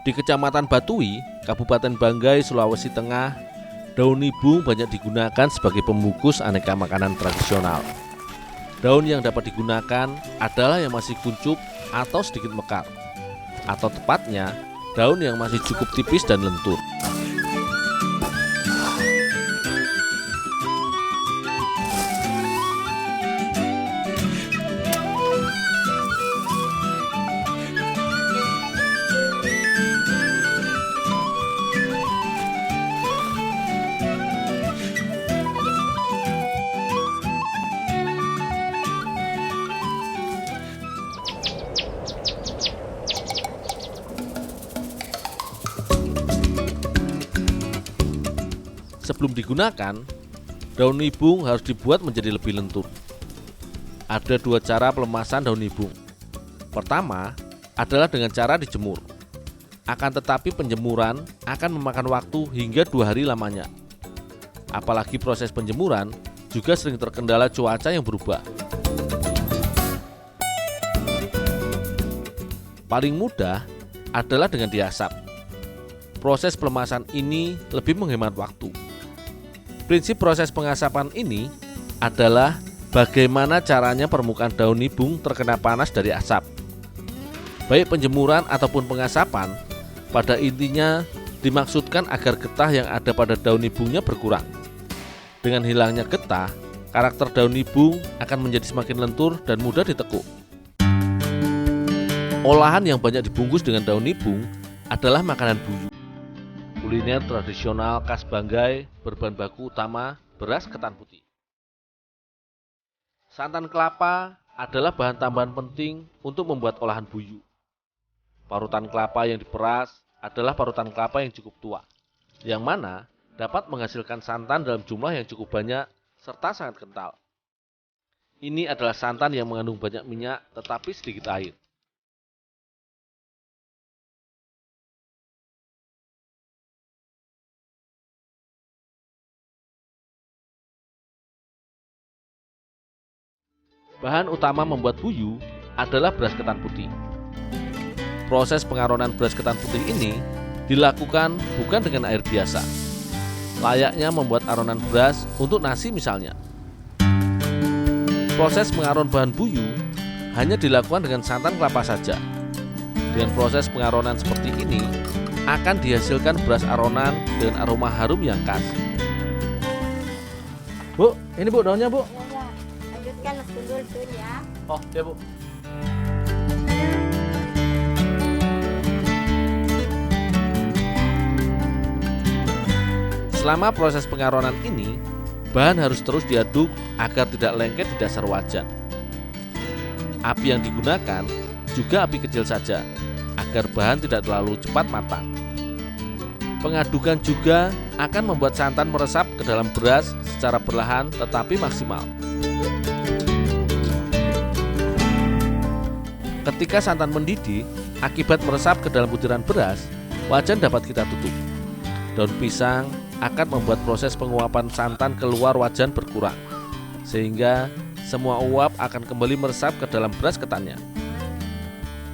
Di Kecamatan Batui, Kabupaten Banggai, Sulawesi Tengah, daun nibung banyak digunakan sebagai pembungkus aneka makanan tradisional. Daun yang dapat digunakan adalah yang masih kuncup atau sedikit mekar, atau tepatnya daun yang masih cukup tipis dan lentur. Sebelum digunakan, daun nibung harus dibuat menjadi lebih lentur. Ada dua cara pelemasan daun nibung. Pertama adalah dengan cara dijemur. Akan tetapi penjemuran akan memakan waktu hingga 2 hari lamanya. Apalagi proses penjemuran juga sering terkendala cuaca yang berubah. Paling mudah adalah dengan diasap. Proses pelemasan ini lebih menghemat waktu. Prinsip proses pengasapan ini adalah bagaimana caranya permukaan daun nibung terkena panas dari asap. Baik penjemuran ataupun pengasapan, pada intinya dimaksudkan agar getah yang ada pada daun nibungnya berkurang. Dengan hilangnya getah, karakter daun nibung akan menjadi semakin lentur dan mudah ditekuk. Olahan yang banyak dibungkus dengan daun nibung adalah makanan buyu. Kuliner tradisional khas Banggai berbahan baku utama beras ketan putih. Santan kelapa adalah bahan tambahan penting untuk membuat olahan buyu. Parutan kelapa yang diperas adalah parutan kelapa yang cukup tua, yang mana dapat menghasilkan santan dalam jumlah yang cukup banyak serta sangat kental. Ini adalah santan yang mengandung banyak minyak tetapi sedikit air. Bahan utama membuat buyu adalah beras ketan putih. Proses pengaronan beras ketan putih ini dilakukan bukan dengan air biasa, layaknya membuat aronan beras untuk nasi misalnya. Proses mengaron bahan buyu hanya dilakukan dengan santan kelapa saja. Dengan proses pengaronan seperti ini akan dihasilkan beras aronan dengan aroma harum yang khas. Bu, ini bu daunnya bu. Lanjutkan dulu ya. Oh, ya bu. Selama proses pengaronan ini, bahan harus terus diaduk agar tidak lengket di dasar wajan. Api yang digunakan juga api kecil saja, agar bahan tidak terlalu cepat matang. Pengadukan juga akan membuat santan meresap ke dalam beras secara perlahan tetapi maksimal. Ketika santan mendidih, akibat meresap ke dalam butiran beras, wajan dapat kita tutup. Daun pisang akan membuat proses penguapan santan keluar wajan berkurang, sehingga semua uap akan kembali meresap ke dalam beras ketannya.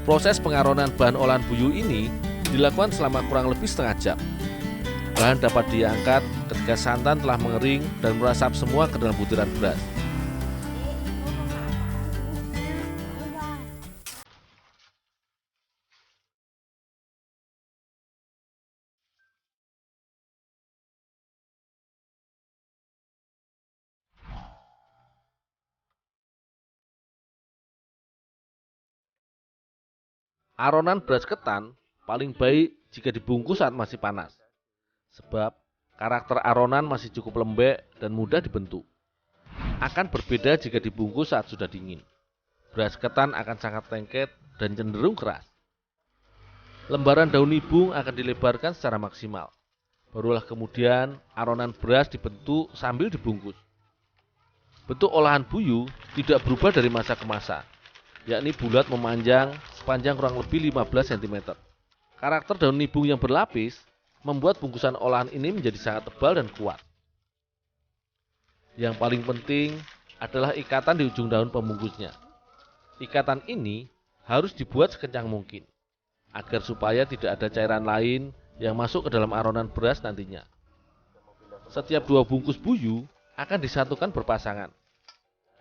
Proses pengaronan bahan olahan buyu ini dilakukan selama kurang lebih setengah jam. Bahan dapat diangkat ketika santan telah mengering dan meresap semua ke dalam butiran beras. Aronan beras ketan paling baik jika dibungkus saat masih panas, sebab karakter aronan masih cukup lembek dan mudah dibentuk. Akan berbeda jika dibungkus saat sudah dingin. Beras ketan akan sangat lengket dan cenderung keras. Lembaran daun nibung akan dilebarkan secara maksimal. Barulah kemudian aronan beras dibentuk sambil dibungkus. Bentuk olahan buyu tidak berubah dari masa ke masa, yakni bulat memanjang sepanjang kurang lebih 15 cm. Karakter daun nibung yang berlapis membuat bungkusan olahan ini menjadi sangat tebal dan kuat. Yang paling penting adalah ikatan di ujung daun pembungkusnya. Ikatan ini harus dibuat sekencang mungkin, agar supaya tidak ada cairan lain yang masuk ke dalam aronan beras nantinya. Setiap 2 bungkus buyu akan disatukan berpasangan.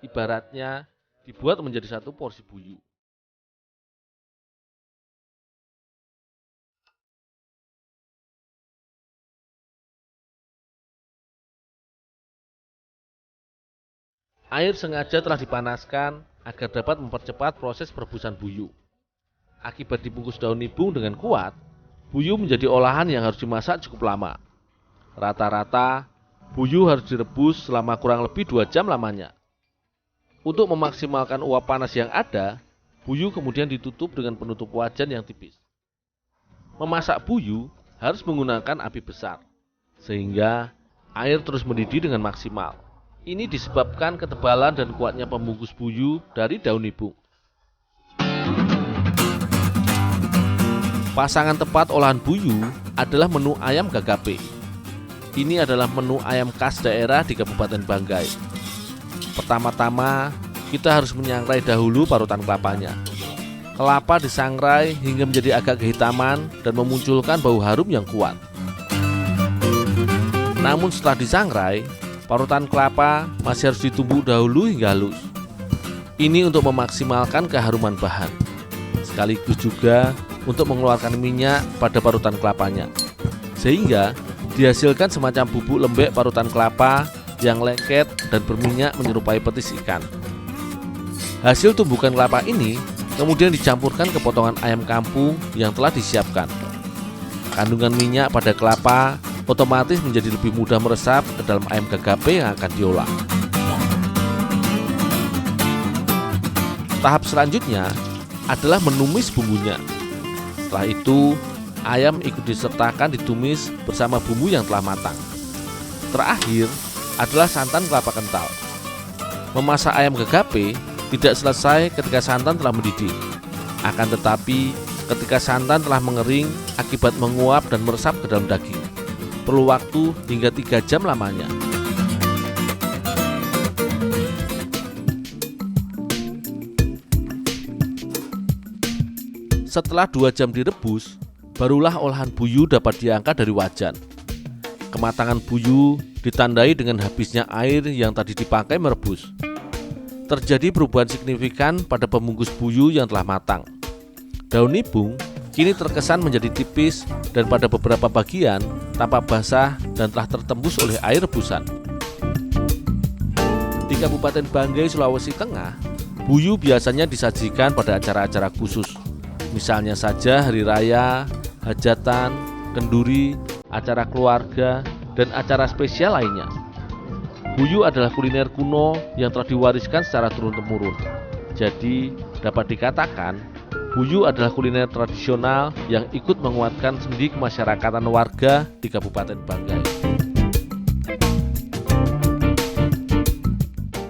Ibaratnya dibuat menjadi 1 porsi buyu. Air sengaja telah dipanaskan agar dapat mempercepat proses perebusan buyu. Akibat dibungkus daun nibung dengan kuat, buyu menjadi olahan yang harus dimasak cukup lama. Rata-rata, buyu harus direbus selama kurang lebih 2 jam lamanya. Untuk memaksimalkan uap panas yang ada, buyu kemudian ditutup dengan penutup wajan yang tipis. Memasak buyu harus menggunakan api besar, sehingga air terus mendidih dengan maksimal. Ini disebabkan ketebalan dan kuatnya pembungkus buyu dari daun nibung. Pasangan tepat olahan buyu adalah menu ayam gagape. Ini adalah menu ayam khas daerah di Kabupaten Banggai. Pertama-tama, kita harus menyangrai dahulu parutan kelapanya. Kelapa disangrai hingga menjadi agak kehitaman dan memunculkan bau harum yang kuat. Namun setelah disangrai, parutan kelapa masih harus ditumbuk dahulu hingga halus. Ini untuk memaksimalkan keharuman bahan, sekaligus juga untuk mengeluarkan minyak pada parutan kelapanya, sehingga dihasilkan semacam bubuk lembek parutan kelapa yang lengket dan berminyak menyerupai petis ikan. Hasil tumbukan kelapa ini kemudian dicampurkan ke potongan ayam kampung yang telah disiapkan. Kandungan minyak pada kelapa otomatis menjadi lebih mudah meresap ke dalam ayam gagape yang akan diolah. Tahap selanjutnya adalah menumis bumbunya. Setelah itu, ayam ikut disertakan ditumis bersama bumbu yang telah matang. Terakhir adalah santan kelapa kental. Memasak ayam gagape tidak selesai ketika santan telah mendidih. Akan tetapi, ketika santan telah mengering akibat menguap dan meresap ke dalam daging, perlu waktu hingga 3 jam lamanya. Setelah 2 jam direbus, barulah olahan buyu dapat diangkat dari wajan. Kematangan buyu ditandai dengan habisnya air yang tadi dipakai merebus. Terjadi perubahan signifikan pada pembungkus buyu yang telah matang. Daun nibung kini terkesan menjadi tipis dan pada beberapa bagian tampak basah dan telah tertembus oleh air rebusan. Di Kabupaten Banggai, Sulawesi Tengah, buyu biasanya disajikan pada acara-acara khusus. Misalnya saja hari raya, hajatan, kenduri, acara keluarga, dan acara spesial lainnya. Buyu adalah kuliner kuno yang telah diwariskan secara turun-temurun. Jadi, dapat dikatakan buyu adalah kuliner tradisional yang ikut menguatkan sendi kemasyarakatan warga di Kabupaten Banggai.